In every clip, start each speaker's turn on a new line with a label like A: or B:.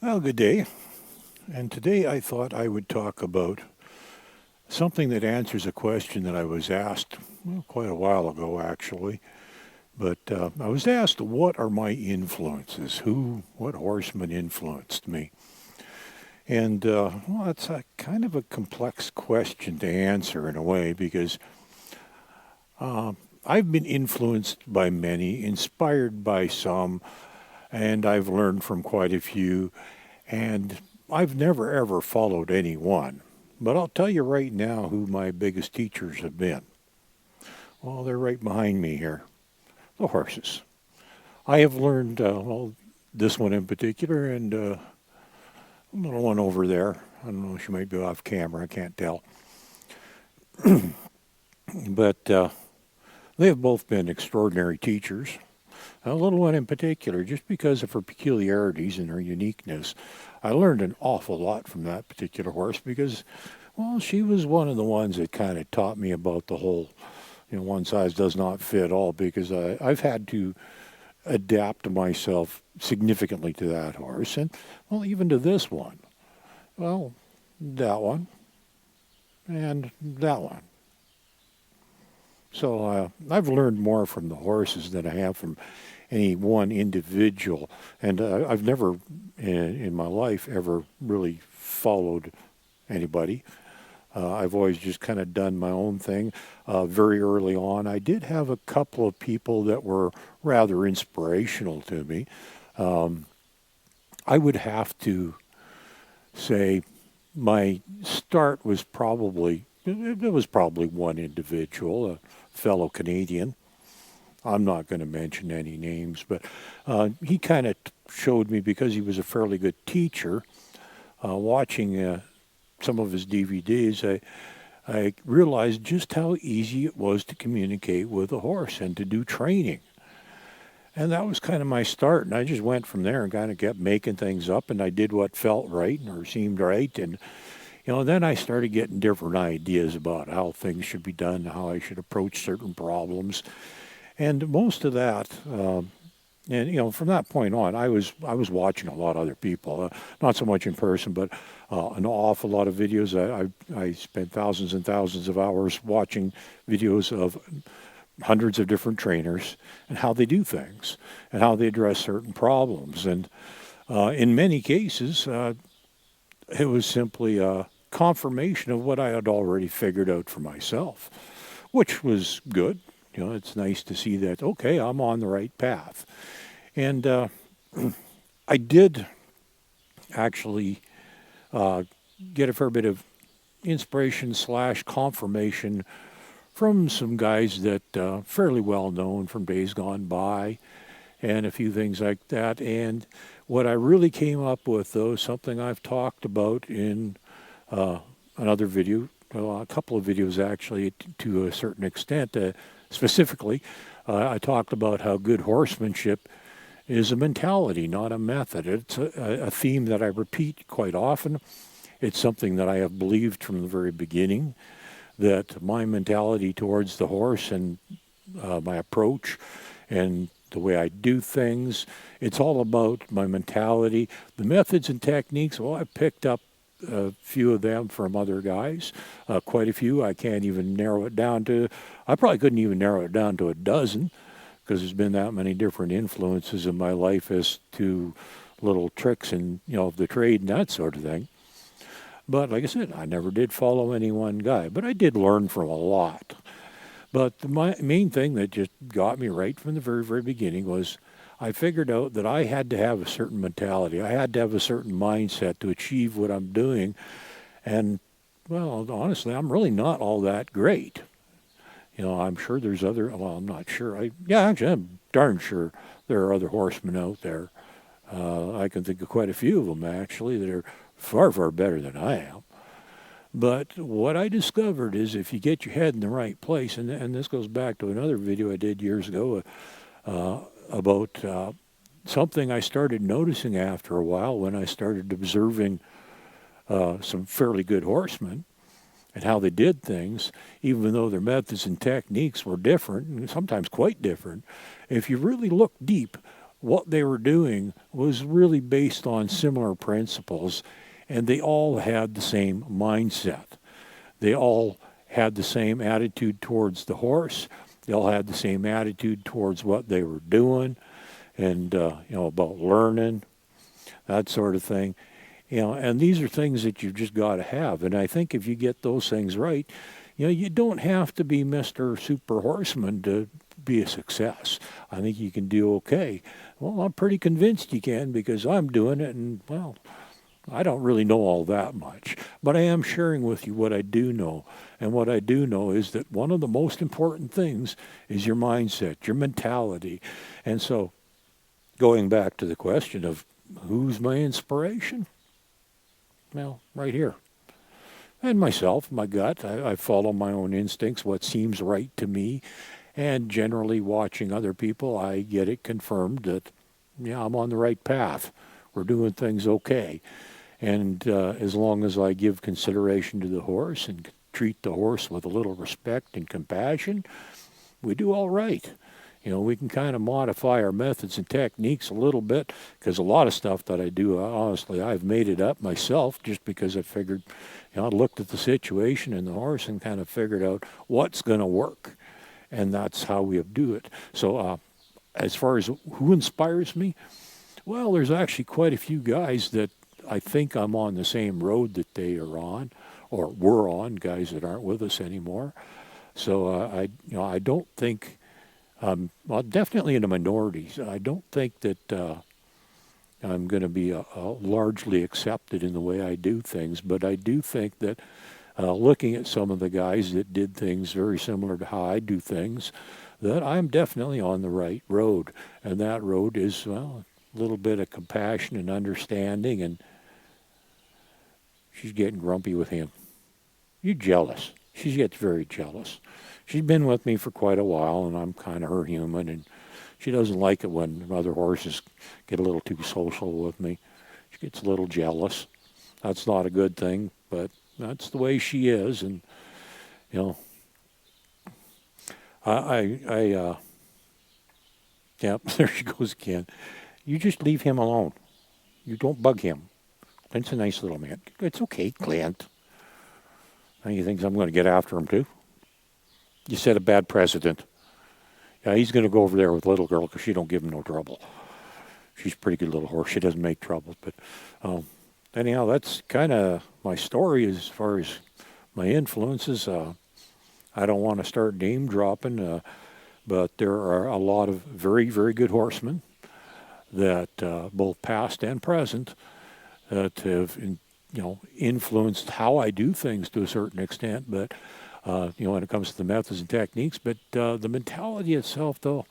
A: Well, good day. And today I thought I would talk about something that answers a question that I was asked quite a while ago, actually. But I was asked, what are my influences? What horseman influenced me? And, well, it's a kind of a complex question to answer in a way because uh, I've been influenced by many, inspired by some, and I've learned from quite a few. And I've never ever followed any one. But I'll tell you right now who my biggest teachers have been. Well, they're right behind me here, the horses. I have learned, well, this one in particular, and a little one over there. I don't know, she might be off camera, I can't tell. But they have both been extraordinary teachers. A little one in particular, just because of her peculiarities and her uniqueness, I learned an awful lot from that particular horse because, well, she was one of the ones that kind of taught me about the whole, one size does not fit all because I've had to adapt myself significantly to that horse and, well, even to this one. Well, that one and that one. So I've learned more from the horses than I have from any one individual. And I've never in my life ever really followed anybody. I've always just kind of done my own thing. Very early on, I did have a couple of people that were rather inspirational to me. Um, I would have to say my start was probably, it was probably one individual, a fellow Canadian. I'm not going to mention any names, but he kind of showed me because he was a fairly good teacher. Watching some of his DVDs, I realized just how easy it was to communicate with a horse and to do training. And that was kind of my start. And I just went from there and kind of kept making things up. And I did what felt right or seemed right. And, then I started getting different ideas about how things should be done, how I should approach certain problems. And most of that, and from that point on, I was watching a lot of other people, not so much in person, but an awful lot of videos. I spent thousands and thousands of hours watching videos of hundreds of different trainers and how they do things and how they address certain problems. And in many cases, it was simply a confirmation of what I had already figured out for myself, which was good. It's nice to see that, okay, I'm on the right path. And I did actually uh, get a fair bit of inspiration slash confirmation from some guys that fairly well known from days gone by and a few things like that. And what I really came up with, though, something I've talked about in another video, well, a couple of videos actually, to a certain extent. Specifically, I talked about how good horsemanship is a mentality, not a method. It's a theme that I repeat quite often. It's something that I have believed from the very beginning, that my mentality towards the horse and my approach and the way I do things, it's all about my mentality. The methods and techniques, well, I picked up a few of them from other guys, quite a few. I can't even narrow it down to, I probably couldn't even narrow it down to a dozen because there's been that many different influences in my life as to little tricks and, of the trade and that sort of thing. But like I said, I never did follow any one guy, but I did learn from a lot. But the main thing that just got me right from the very, very beginning was I figured out that I had to have a certain mentality. I had to have a certain mindset to achieve what I'm doing. And, well, honestly, I'm really not all that great. I'm sure there's well, I'm not sure. Actually, I'm darn sure there are other horsemen out there. I can think of quite a few of them, actually, that are far, far better than I am. But what I discovered is if you get your head in the right place, and this goes back to another video I did years ago about something I started noticing after a while when I started observing some fairly good horsemen and how they did things, even though their methods and techniques were different, and sometimes quite different. If you really look deep, what they were doing was really based on similar principles, and they all had the same mindset. They all had the same attitude towards the horse. They all had the same attitude towards what they were doing, and about learning, that sort of thing. And these are things that you've just got to have. And I think if you get those things right, you don't have to be Mr. Super Horseman to be a success. I think you can do okay. Well, I'm pretty convinced you can, because I'm doing it, and, well, I don't really know all that much. But I am sharing with you what I do know. And what I do know is that one of the most important things is your mindset, your mentality. And so, going back to the question of who's my inspiration? Well, right here. And myself, my gut. I follow my own instincts, what seems right to me. And generally watching other people, I get it confirmed that, I'm on the right path. We're doing things okay. And as long as I give consideration to the horse and treat the horse with a little respect and compassion, we do all right. We can kind of modify our methods and techniques a little bit, because a lot of stuff that I do, honestly, I've made it up myself just because I figured, I looked at the situation and the horse and kind of figured out what's going to work. And that's how we do it. So as far as who inspires me, well, there's actually quite a few guys that I think I'm on the same road that they are on, or were on, guys that aren't with us anymore. So I don't think, well, definitely in the minorities. I don't think that I'm going to be largely accepted in the way I do things, but I do think that looking at some of the guys that did things very similar to how I do things, that I'm definitely on the right road. And that road is, well, a little bit of compassion and understanding, and she's getting grumpy with him. You're jealous. She gets very jealous. She's been with me for quite a while, and I'm kind of her human, and she doesn't like it when other horses get a little too social with me. She gets a little jealous. That's not a good thing, but that's the way she is, and, yeah, there she goes again. You just leave him alone. You don't bug him. Clint's a nice little man. It's okay, Clint. Now you think I'm going to get after him, too? You set a bad precedent. Yeah, he's going to go over there with little girl because she don't give him no trouble. She's a pretty good little horse. She doesn't make trouble. But anyhow, that's kind of my story as far as my influences. I don't want to start name dropping, but there are a lot of very, very good horsemen that both past and present that have influenced how I do things to a certain extent. But when it comes to the methods and techniques, but the mentality itself, though,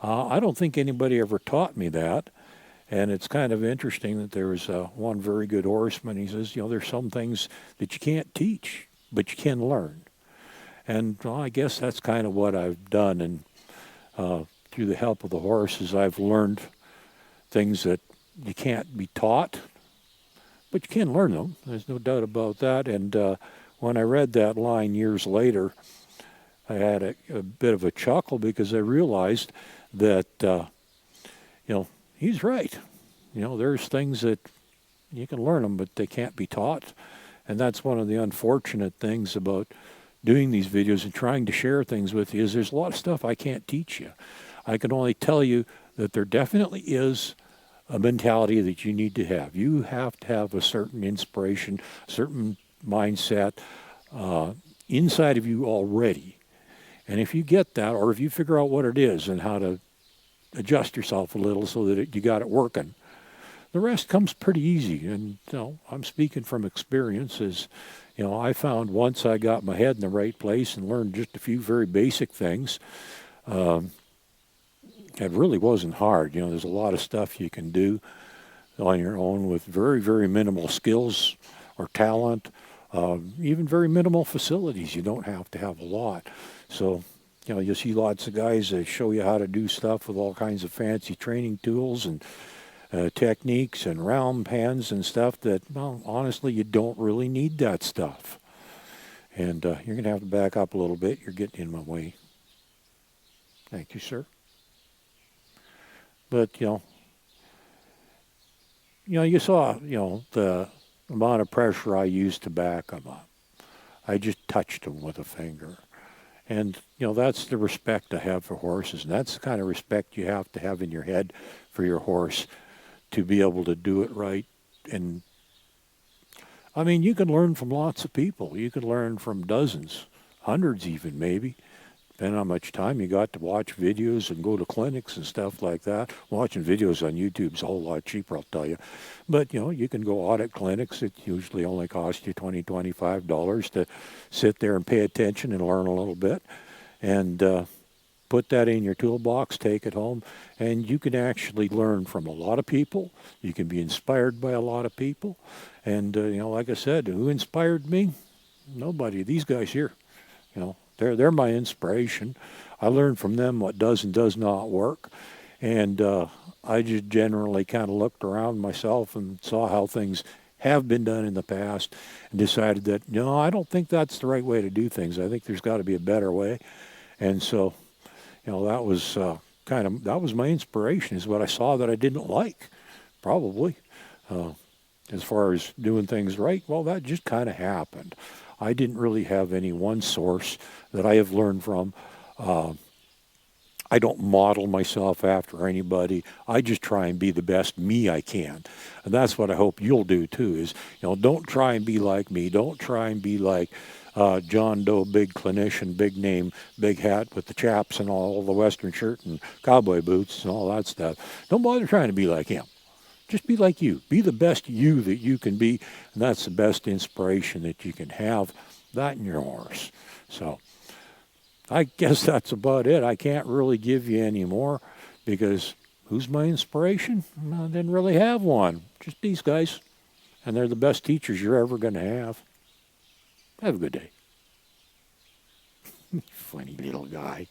A: I don't think anybody ever taught me that. And it's kind of interesting that there was one very good horseman. He says, there's some things that you can't teach, but you can learn. And I guess that's kind of what I've done. And through the help of the horses, I've learned things that you can't be taught, but you can learn them. There's no doubt about that. And when I read that line years later, I had a bit of a chuckle because I realized that, he's right. There's things that you can learn them, but they can't be taught. And that's one of the unfortunate things about doing these videos and trying to share things with you is there's a lot of stuff I can't teach you. I can only tell you that there definitely is a mentality that you need to have. You have to have a certain inspiration, certain mindset inside of you already. And if you get that, or if you figure out what it is and how to adjust yourself a little so that you got it working, the rest comes pretty easy. And I'm speaking from experience. As I found once I got my head in the right place and learned just a few very basic things, it really wasn't hard. There's a lot of stuff you can do on your own with very, very minimal skills or talent, even very minimal facilities. You don't have to have a lot. So, you see lots of guys that show you how to do stuff with all kinds of fancy training tools and techniques and round pans and stuff that, well, honestly, you don't really need that stuff. And you're going to have to back up a little bit. You're getting in my way. Thank you, sir. But, you saw, the amount of pressure I used to back them up. I just touched them with a finger. And, that's the respect I have for horses. And that's the kind of respect you have to have in your head for your horse to be able to do it right. And, I mean, you can learn from lots of people. You can learn from dozens, hundreds even maybe, depending on how much time you got to watch videos and go to clinics and stuff like that. Watching videos on YouTube's a whole lot cheaper, I'll tell you. But, you can go audit clinics. It usually only costs you $20, $25 to sit there and pay attention and learn a little bit. And put that in your toolbox, take it home, and you can actually learn from a lot of people. You can be inspired by a lot of people. And, like I said, who inspired me? Nobody. These guys here, they're my inspiration. I learned from them what does and does not work. And I just generally kind of looked around myself and saw how things have been done in the past and decided that, I don't think that's the right way to do things. I think there's got to be a better way. And so, that was that was my inspiration, is what I saw that I didn't like, probably. As far as doing things right, well, that just kind of happened. I didn't really have any one source that I have learned from. I don't model myself after anybody. I just try and be the best me I can. And that's what I hope you'll do too, is, don't try and be like me. Don't try and be like John Doe, big clinician, big name, big hat with the chaps and all the Western shirt and cowboy boots and all that stuff. Don't bother trying to be like him. Just be like you. Be the best you that you can be, and that's the best inspiration that you can have, that in your horse. So I guess that's about it. I can't really give you any more, because who's my inspiration? I didn't really have one. Just these guys. And they're the best teachers you're ever going to have. Have a good day. Funny little guy.